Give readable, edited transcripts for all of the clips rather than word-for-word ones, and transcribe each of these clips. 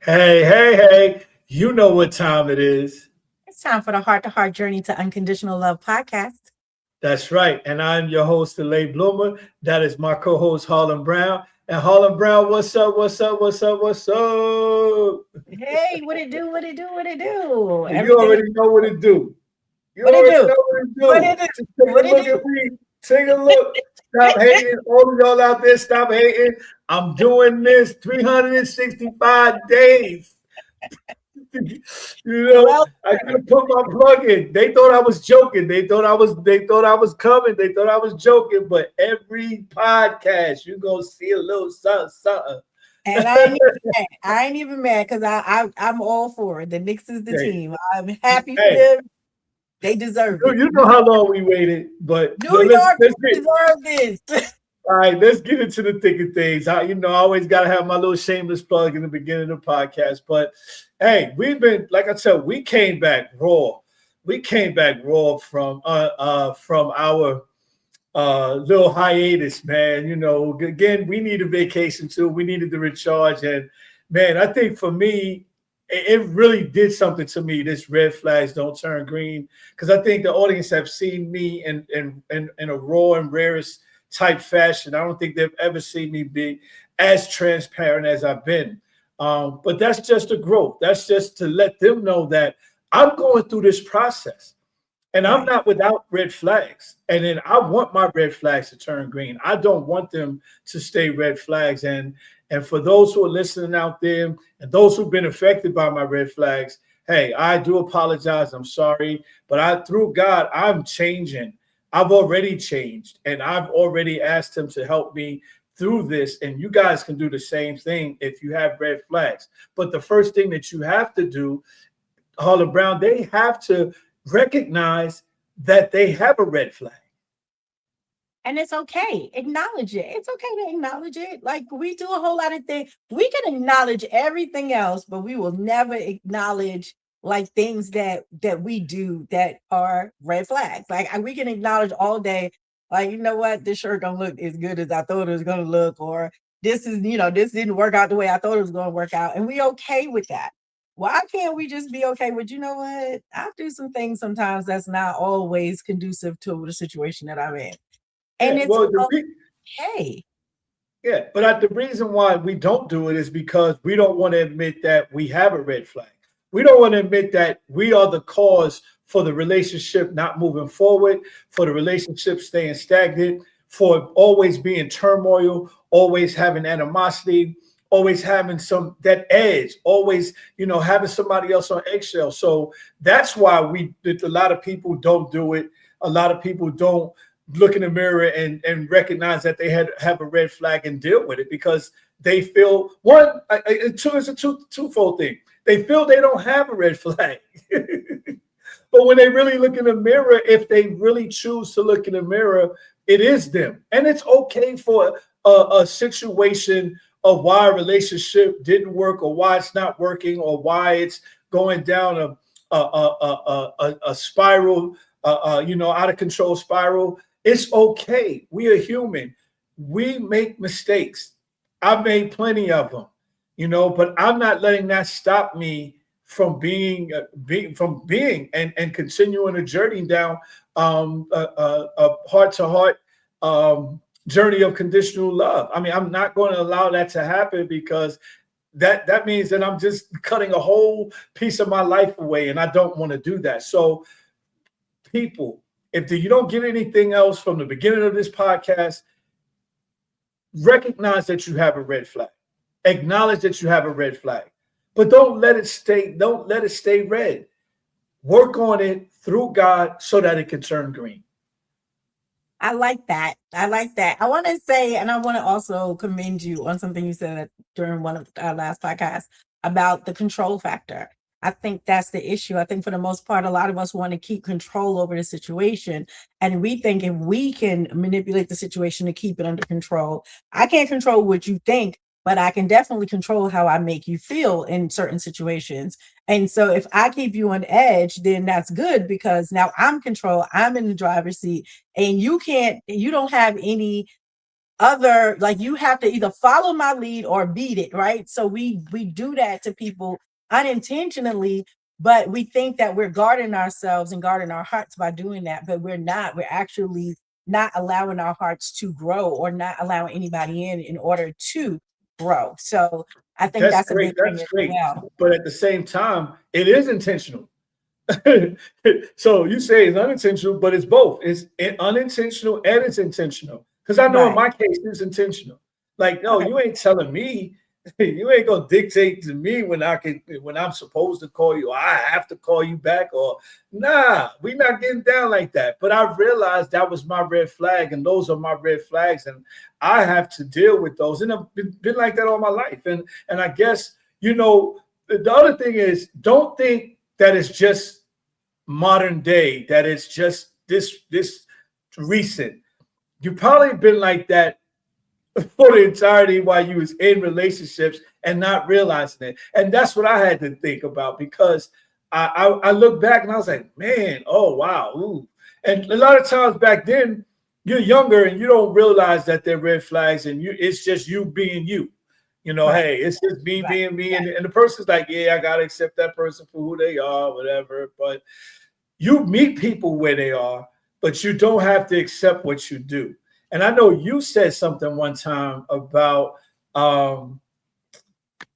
Hey. You know what time it is. It's time for the Heart to Heart Journey to Unconditional Love podcast. That's right. And I'm your host, Delay Bloomer. That is my co host, Harlan Brown. And Harlan Brown, what's up? What's up? Hey, what it do? What it do? What it do? You Everything. already know what to do. You What it already do? know what to What do. it do? Just take What a it look do? at me. Take a look. Stop hating. All of y'all out there, stop hating. I'm doing this 365 days. Well, I gotta put my plug in. They thought I was joking. They thought I was coming. They thought I was joking. But every podcast, you gonna see a little something. and I ain't even mad. I ain't even mad because I'm all for it. The Knicks is the Hey, team. I'm happy for hey, them. They deserve it. you know how long we waited, but New let's York let's get deserve this. all right. Let's get into the thick of things. I always gotta have my little shameless plug in the beginning of the podcast. But hey, we've been like I said, we came back raw. We came back raw from our little hiatus, man. Again, we need a vacation too. We needed to recharge, and man, I think for me, it really did something to me. This red flags don't turn green because I think the audience have seen me in a raw and rarest type fashion. I don't think they've ever seen me be as transparent as I've been. But that's just a growth. That's just to let them know that I'm going through this process. And I'm Right. not without red flags. And then I want my red flags to turn green. I don't want them to stay red flags. And for those who are listening out there and those who've been affected by my red flags, hey, I do apologize. I'm sorry. But through God, I'm changing. I've already changed. And I've already asked him to help me through this. And you guys can do the same thing if you have red flags. But the first thing that you have to do, Harlan Brown, they have to recognize that they have a red flag. And it's okay. Acknowledge it. It's okay to acknowledge it. Like we do a whole lot of things. We can acknowledge everything else, but we will never acknowledge like things that we do that are red flags. Like we can acknowledge all day, like, you know what, this shirt don't look as good as I thought it was gonna look, or this didn't work out the way I thought it was gonna work out. And we okay with that. Why can't we just be okay with, you know what? I do some things sometimes that's not always conducive to the situation that I'm in. And Yeah, it's well, okay. but the reason why we don't do it is because we don't want to admit that we have a red flag. We don't want to admit that we are the cause for the relationship not moving forward, for the relationship staying stagnant, for always being turmoil, always having animosity, always having some that edge, always having somebody else on eggshells. So that's why a lot of people don't do it. A lot of people don't look in the mirror and recognize that they have a red flag and deal with it because they feel it's a twofold thing. They feel they don't have a red flag. But when they really look in the mirror, if they really choose to look in the mirror, it is them. And it's okay for a situation of why a relationship didn't work or why it's not working or why it's going down a spiral, out of control spiral. It's okay. We are human. We make mistakes. I've made plenty of them, but I'm not letting that stop me from being and continuing a journey down a heart to heart journey of conditional love. I mean, I'm not going to allow that to happen because that means that I'm just cutting a whole piece of my life away, and I don't want to do that. So, people, if you don't get anything else from the beginning of this podcast, recognize that you have a red flag. Acknowledge that you have a red flag, but don't let it stay. Don't let it stay red. Work on it through God so that it can turn green. I like that. I like that. I want to say, and I want to also commend you on something you said during one of our last podcasts about the control factor. I think that's the issue. I think for the most part, a lot of us want to keep control over the situation. And we think if we can manipulate the situation to keep it under control, I can't control what you think, but I can definitely control how I make you feel in certain situations. And so if I keep you on edge, then that's good because now I'm control. I'm in the driver's seat and you don't have any other, like you have to either follow my lead or beat it, right? So we do that to people unintentionally, but we think that we're guarding ourselves and guarding our hearts by doing that, but we're not. We're actually not allowing our hearts to grow or not allowing anybody in order to grow. So I think That's that's a great. big thing That's as great. well. But at the same time, it is intentional. So you say it's unintentional, but it's both. It's unintentional and it's intentional. Because I know in Right. my case, it's intentional. Like, no, Right. you ain't telling me. You ain't gonna dictate to me when I'm supposed to call you. Or I have to call you back, or nah, we not getting down like that. But I realized that was my red flag, and those are my red flags, and I have to deal with those. And I've been like that all my life. And I guess the other thing is, don't think that it's just modern day, that it's just this recent. You probably been like that for the entirety while you was in relationships and not realizing it. And that's what I had to think about, because I look back and I was like, man, oh wow, ooh. And a lot of times back then, you're younger and you don't realize that they're red flags, and it's just you being you. Right. Hey, it's just me Right. being me, and the person's like, yeah, I gotta accept that person for who they are, whatever. But you meet people where they are, but you don't have to accept what you do. And I know you said something one time about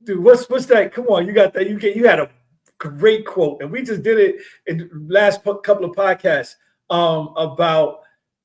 dude, what's that? Come on, you got that. You had a great quote, and we just did it in the last couple of podcasts about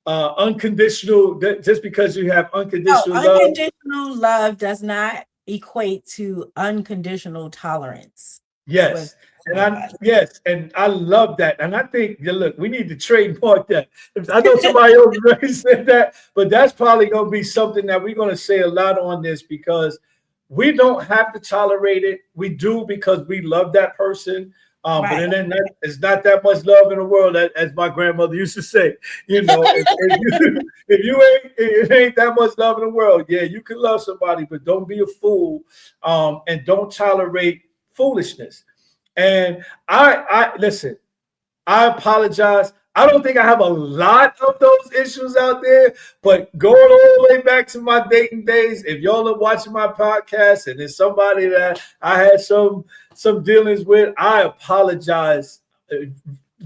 unconditional. Just because you have No, unconditional love, unconditional love does not equate to unconditional tolerance. Is what yes. And I love that. And I think, yeah, look, we need to trademark that. I know somebody else already said that, but that's probably going to be something that we're going to say a lot on this, because we don't have to tolerate it. We do because we love that person. But Right. then it's not that much love in the world, as my grandmother used to say. If you ain't, it ain't that much love in the world. Yeah, you can love somebody, but don't be a fool, and don't tolerate foolishness. And I listen, I apologize. I don't think I have a lot of those issues out there, but going all the way back to my dating days, if y'all are watching my podcast and it's somebody that I had some dealings with, I apologize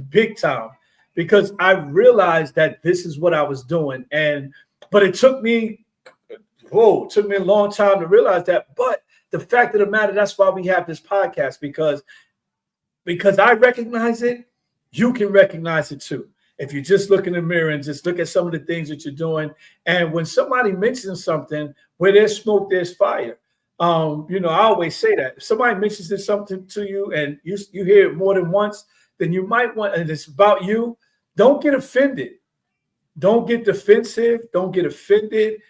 big time, because I realized that this is what I was doing. But it took me a long time to realize that. But the fact of the matter, that's why we have this podcast, because I recognize it, you can recognize it too. If you just look in the mirror and just look at some of the things that you're doing, and when somebody mentions something, where there's smoke, there's fire. I always say that if somebody mentions something to you and you hear it more than once, then you might want, and it's about you. Don't get offended. Don't get defensive. Don't get offended.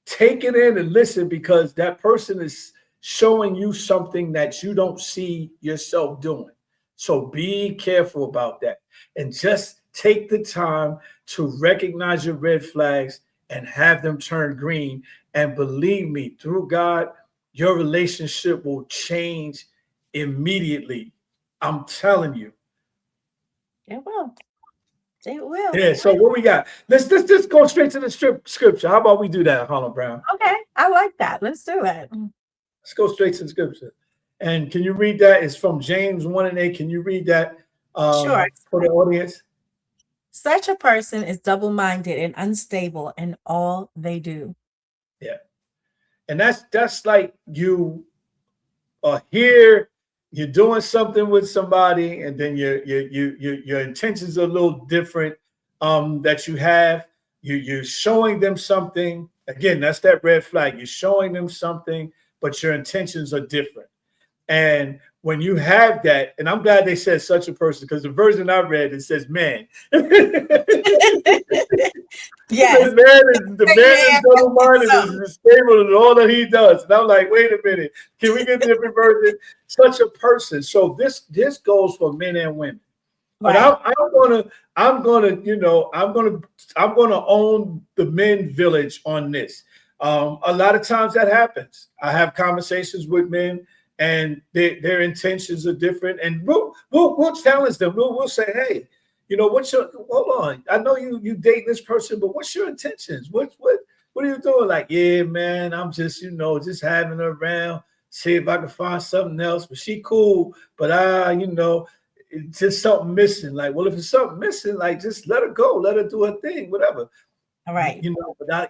Take it in and listen, because that person is showing you something that you don't see yourself doing. So be careful about that, and just take the time to recognize your red flags and have them turn green. And believe me, through God, your relationship will change immediately. I'm telling you. It will. It will. Yeah. So what we got? Let's just go straight to the scripture. How about we do that, Harlem Brown? Okay. I like that. Let's do it. Let's go straight to the scripture. And can you read that? It's from James 1:8. Can you read that Sure. for the audience? Such a person is double-minded and unstable in all they do. Yeah. And that's like you are here, you're doing something with somebody, and then your intentions are a little different, that you have. You're showing them something. Again, that's that red flag. You're showing them something, but your intentions are different. And when you have that, and I'm glad they said such a person, because the version I read, it says man. Yes. The man is double-minded, is stable in all that he does. And I'm like, wait a minute, can we get a different version? Such a person. So this goes for men and women. But Right. I'm gonna own the men village on this. A lot of times that happens. I have conversations with men, and their intentions are different, and we'll challenge them. We'll say, hey, hold on. I know you dating this person, but what's your intentions? What what are you doing? Like, yeah, man, I'm just, just having her around, see if I can find something else. But she cool, but it's just something missing. Like, well, if it's something missing, like just let her go, let her do her thing, whatever. All right. I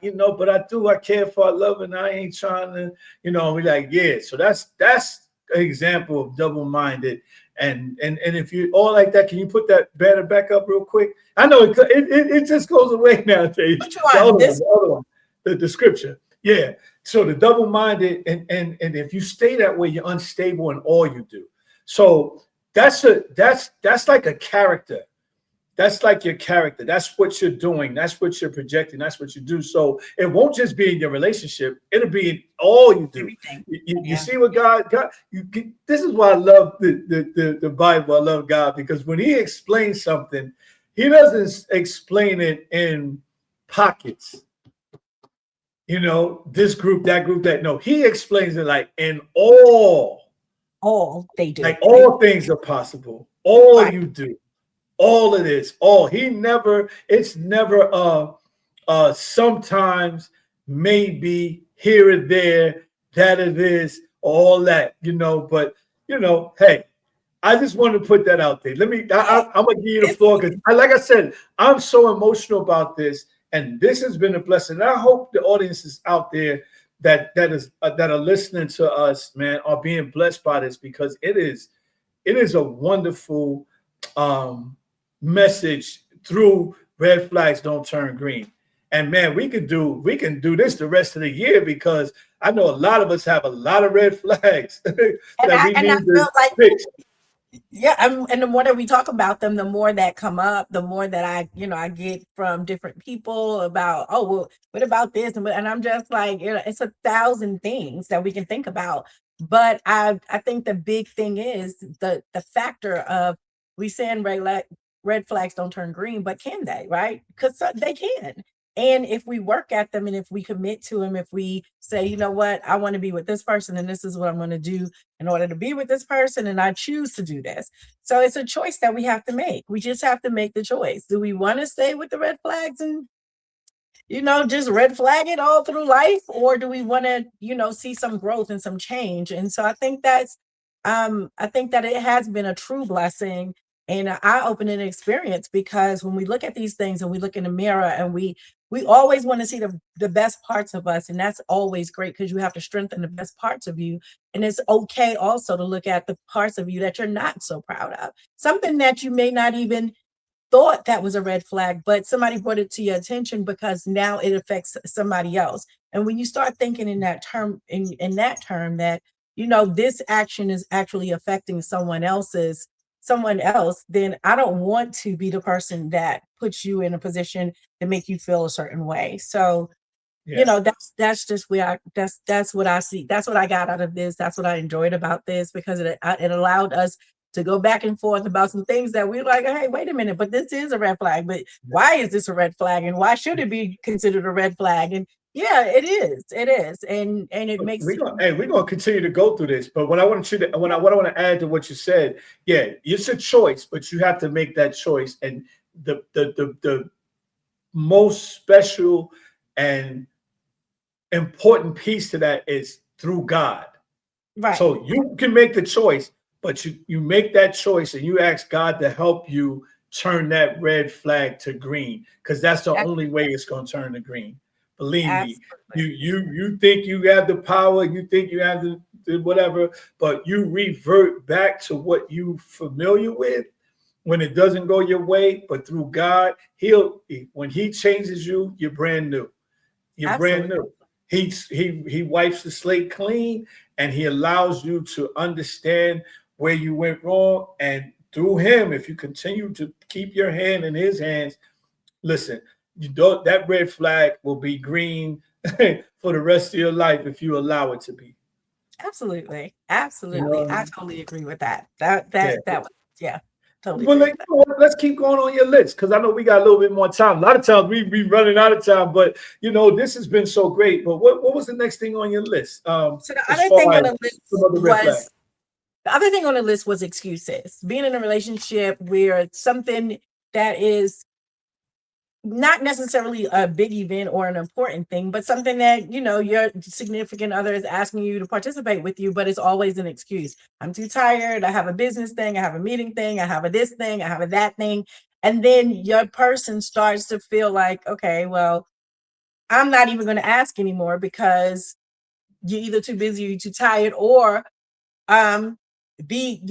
care for her love, and I ain't trying to, we like, yeah. So that's an example of double-minded. And if you all like that, can you put that banner back up real quick? I know it just goes away nowadays. Which one? This The other one, the scripture. Yeah. So the double-minded, and if you stay that way, you're unstable in all you do. So that's like a character. That's like your character. That's what you're doing. That's what you're projecting. That's what you do. So it won't just be in your relationship. It'll be in all you do. everything. You see what God. This is why I love the Bible. I love God, because when He explains something, He doesn't explain it in pockets. This group, that group, that. No, He explains it like in all. All they do. Like all things are possible. All Right. you do. All it is, it's never sometimes, maybe, here and there, that it is, all that, but hey, I just want to put that out there. I'm gonna give you the floor, because like I said, I'm so emotional about this, and this has been a blessing. And I hope the audiences out there that are listening to us, man, are being blessed by this, because it is a wonderful message through Red Flags Don't Turn Green. And man, we can do this the rest of the year, because I know a lot of us have a lot of red flags that I we need feel to like, fix. yeah, and the more that we talk about them, the more that come up, the more that I get from different people about, oh, well, what about this? And I'm just like, it's 1,000 things that we can think about. But I think the big thing is the factor of, we saying red flags don't turn green, but can they, right? Because they can. And if we work at them, and if we commit to them, if we say, you know what, I want to be with this person, and this is what I'm going to do in order to be with this person, and I choose to do this. So it's a choice that we have to make. We just have to make the choice. Do we want to stay with the red flags and just red flag it all through life, or do we want to see some growth and some change? And so I think that it has been a true blessing and an eye-opening experience, because when we look at these things and we look in the mirror, and we always want to see the best parts of us, and that's always great, because you have to strengthen the best parts of you. And it's okay also to look at the parts of you that you're not so proud of, something that you may not even thought that was a red flag, but somebody brought it to your attention, because now it affects somebody else. And when you start thinking in that term, that this action is actually affecting someone else, then I don't want to be the person that puts you in a position to make you feel a certain way. So Yeah. that's just where that's what I see. That's what I got out of this. That's what I enjoyed about this, because it allowed us to go back and forth about some things that we're like, hey, wait a minute, but this is a red flag. But why is this a red flag? And why should it be considered a red flag? And yeah, it is. It is. And it makes We're gonna continue to go through this, but what I want to add to what you said, yeah, it's a choice, but you have to make that choice. And the most special and important piece to that is through God. right. So you can make the choice, but you make that choice, and you ask God to help you turn that red flag to green, because that's the only way it's going to turn to green. Believe me, you think you have the power, you think you have the whatever, but you revert back to what you familiar with when it doesn't go your way. But through God, when He changes you, you're brand new. You're brand new. He wipes the slate clean, and He allows you to understand where you went wrong. And through Him, if you continue to keep your hand in His hands, listen, that red flag will be green for the rest of your life if you allow it to be. Absolutely. I totally agree with that. Yeah. That was, yeah, totally Well, agree with that. let's keep going on your list, because I know we got a little bit more time. A lot of times we running out of time, but this has been so great. But what was the next thing on your list? So the other thing on the list was excuses. Being in a relationship where something that is not necessarily a big event or an important thing, but something that, your significant other is asking you to participate with you, but it's always an excuse. I'm too tired. I have a business thing. I have a meeting thing. I have a this thing. I have a that thing. And then your person starts to feel like, okay, well, I'm not even going to ask anymore because you're either too busy or you're too tired, or um be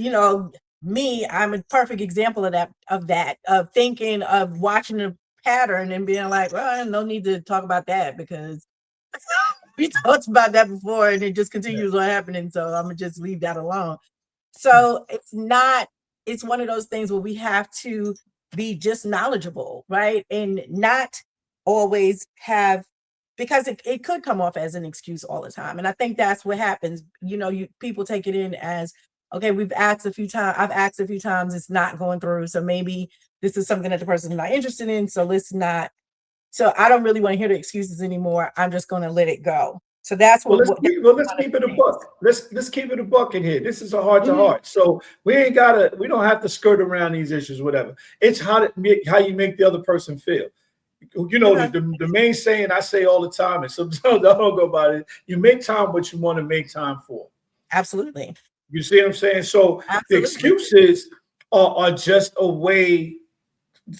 me, I'm a perfect example of thinking, of watching a pattern and being like, well, no need to talk about that because we talked about that before and it just Yeah. continues on happening, so I'm gonna just leave that alone. So it's one of those things where we have to be just knowledgeable, right? And not always have, because it could come off as an excuse all the time. And I think that's what happens. People take it in as, okay, I've asked a few times, it's not going through. So maybe this is something that the person's not interested in. So I don't really want to hear the excuses anymore. I'm just gonna let it go. So that's Well, that's let's one of keep it a the things. buck. Let's keep it a buck in here. This is a heart to Mhm. heart, so we don't have to skirt around these issues, whatever. It's how you make the other person feel. Okay. The main saying I say all the time, and sometimes I don't go about it. You make time what you want to make time for. Absolutely. You see what I'm saying? So the Absolutely. excuses are just a way.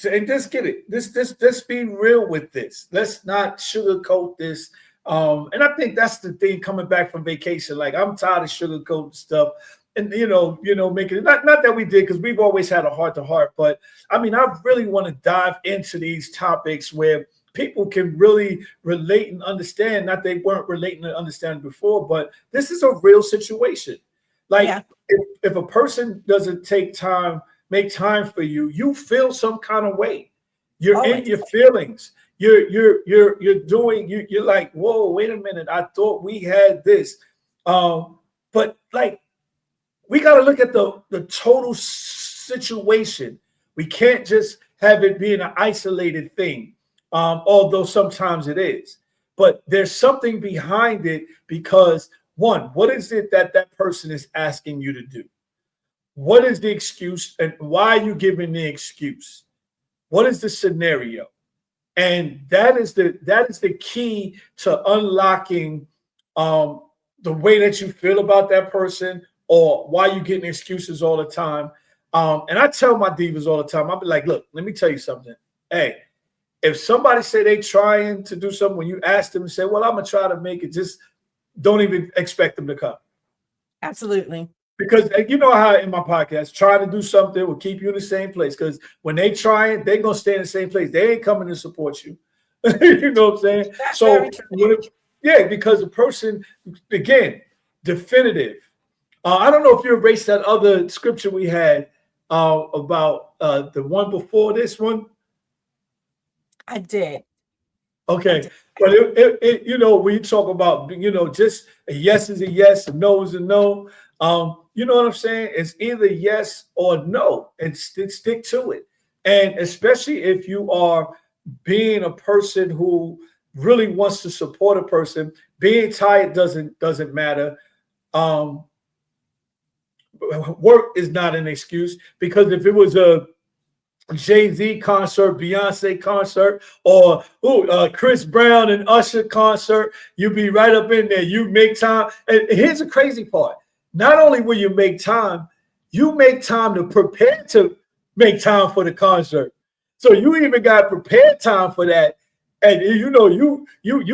And just get it. Let's be real with this. Let's not sugarcoat this. And I think that's the thing coming back from vacation. Like I'm tired of sugarcoating stuff, and making it not that we did because we've always had a heart to heart. But I mean, I really want to dive into these topics where people can really relate and understand. Not they weren't relating and understand before, but this is a real situation. Like Yeah. if a person doesn't make time for you, you feel some kind of way. You're in Always. your feelings. You're like, whoa, wait a minute. I thought we had this. But like we got to look at the total situation. We can't just have it being an isolated thing, although sometimes it is. But there's something behind it because one, what is it that person is asking you to do? What is the excuse and why are you giving the excuse? What is the scenario? And that is the key to unlocking um, the way that you feel about that person or why you getting excuses all the time. And I tell my divas all the time, I'll be like, look, let me tell you something. Hey, if somebody say they trying to do something, when you ask them and say, well, I'm gonna try to make it, just don't even expect them to come. Absolutely. Because you know how in my podcast, trying to do something will keep you in the same place. Because when they try it, they're gonna stay in the same place. They ain't coming to support you. You know what I'm saying? That's very So true. yeah, because the person again, definitive. I don't know if you erased that other scripture we had about the one before this one. I did. I Okay, did. but we talk about just a yes is a yes, a no is a no. You know what I'm saying? It's either yes or no, and stick to it. And especially if you are being a person who really wants to support a person, being tired doesn't matter. Um, Work is not an excuse because if it was a Jay-Z concert, Beyonce concert, or Chris Brown and Usher concert, you be right up in there. You make time. And here's the crazy part. Not only will you make time to prepare to make time for the concert. So you even got prepared time for that. And you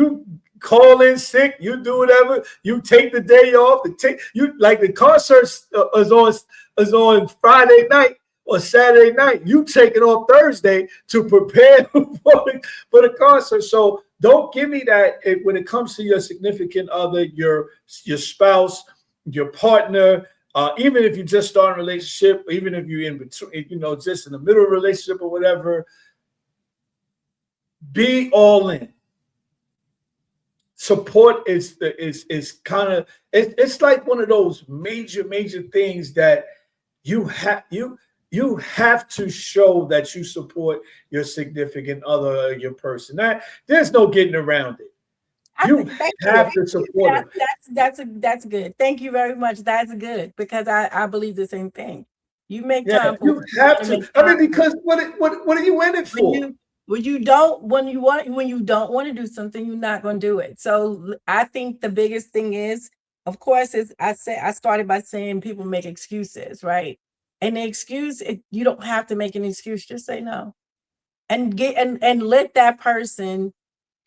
call in sick, you do whatever, you take the day off, the concert is on Friday night or Saturday night, you take it on Thursday to prepare for the concert. So don't give me that when it comes to your significant other, your spouse, your partner, even if you just start a relationship, even if you're in between, just in the middle of a relationship or whatever, be all in. Support is kind of it's like one of those major things that you have to show that you support your significant other or your person. That there's no getting around it. You Thank you. have to support them. That's good. Thank you very much. That's good because I believe the same thing. You make Yeah, time for you what you want have to to. make I mean, time for. because what are you in it When you for? when you don't want to do something, you're not going to do it. So I think the biggest thing is, of course, is I started by saying people make excuses, right? And the excuse, you don't have to make an excuse. Just say no, and let that person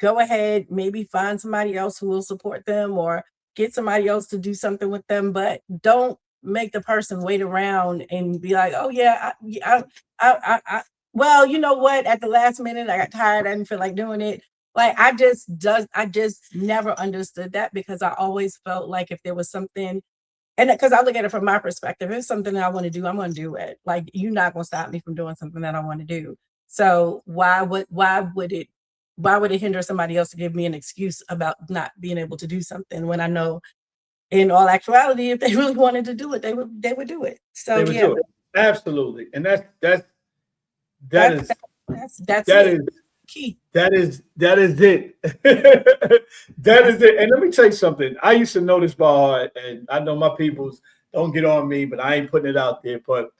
go ahead, maybe find somebody else who will support them, or get somebody else to do something with them, but don't make the person wait around and be like, oh yeah, well, you know what, at the last minute I got tired, I didn't feel like doing it. Like, I just never understood that, because I always felt like if there was something, and because I look at it from my perspective, if it's something that I want to do, I'm going to do it. Like, you're not going to stop me from doing something that I want to do. So why would it hinder somebody else to give me an excuse about not being able to do something, when I know in all actuality, if they really wanted to do it, they would do it. So They would yeah, do it. Absolutely. And that that's is that's that it. is Key. that is it. That That's is it. And let me tell you something. I used to know this by heart, and I know my peoples don't get on me, but I ain't putting it out there. But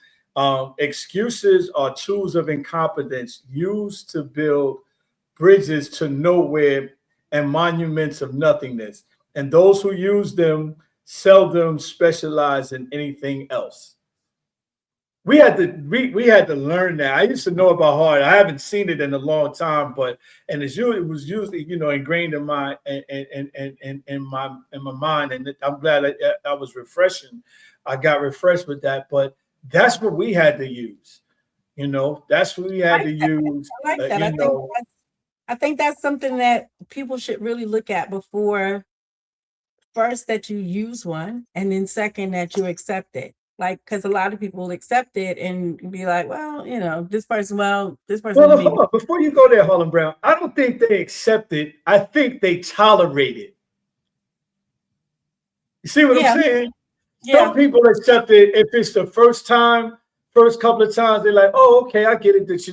excuses are tools of incompetence used to build bridges to nowhere and monuments of nothingness. And those who use them seldom specialize in anything else. We had to learn that. I used to know about heart. I haven't seen it in a long time, but and it was usually ingrained in my in my mind, and I'm glad I was refreshing. I got refreshed with that, but that's what we had to use. That's what we I had like to that. use. I like that. You know, I think that's something that people should really look at before, first, that you use one, and then second, that you accept it. Like, because a lot of people accept it and be like, well, this person well, didn't hold even. on. Before you go there, Harlem Brown, I don't think they accept it. I think they tolerate it. You see what I'm Yeah, saying? Some yeah. people accept it if it's the first time, first couple of times, they're like, oh, okay, I get it that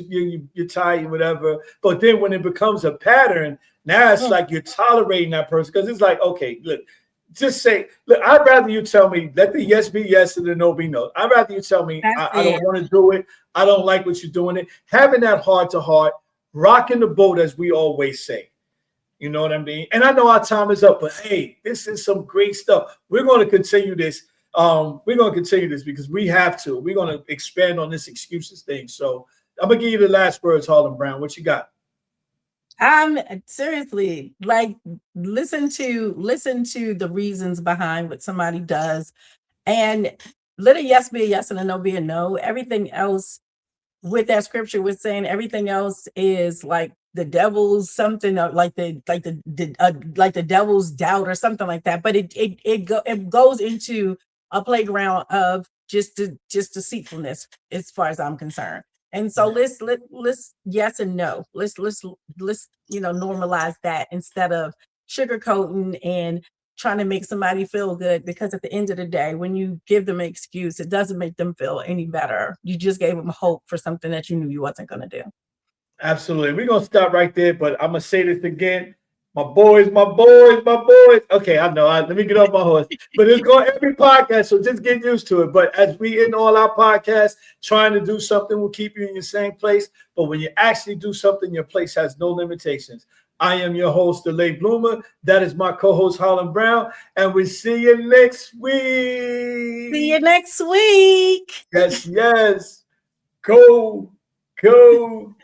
you're tired, whatever. But then when it becomes a pattern, now it's Mm, like you're tolerating that person because it's like, okay, look, just say, look, I'd rather you tell me, let the yes be yes and the no be no. I'd rather you tell me, that's I don't it. want to do it. I don't like what you're doing it. Having that heart to heart, rocking the boat, as we always say. You know what I mean? And I know our time is up, but hey, this is some great stuff. We're going to continue this. We're going to continue this because we have to. We're going to expand on this excuses thing. So I'm gonna give you the last words, Harlem Brown. What you got? I'm seriously, like, listen to the reasons behind what somebody does, and let a yes be a yes and a no be a no. Everything else with that scripture was saying, everything else is like the devil's something, like the devil's doubt or something like that. But it goes into a playground of just deceitfulness, as far as I'm concerned. And so let's yes and no. Let's normalize that, instead of sugarcoating and trying to make somebody feel good, because at the end of the day, when you give them an excuse, it doesn't make them feel any better. You just gave them hope for something that you knew you wasn't going to do. Absolutely. We're gonna stop right there, but I'm gonna say this again. My boys, my boys, my boys. Okay, I know. Let me get off my horse. But it's going every podcast, so just get used to it. But as we end all our podcasts, trying to do something will keep you in your same place. But when you actually do something, your place has no limitations. I am your host, the late bloomer. That is my co-host, Harlan Brown, and we see you next See week. you next week. Yes, yes. Go, go.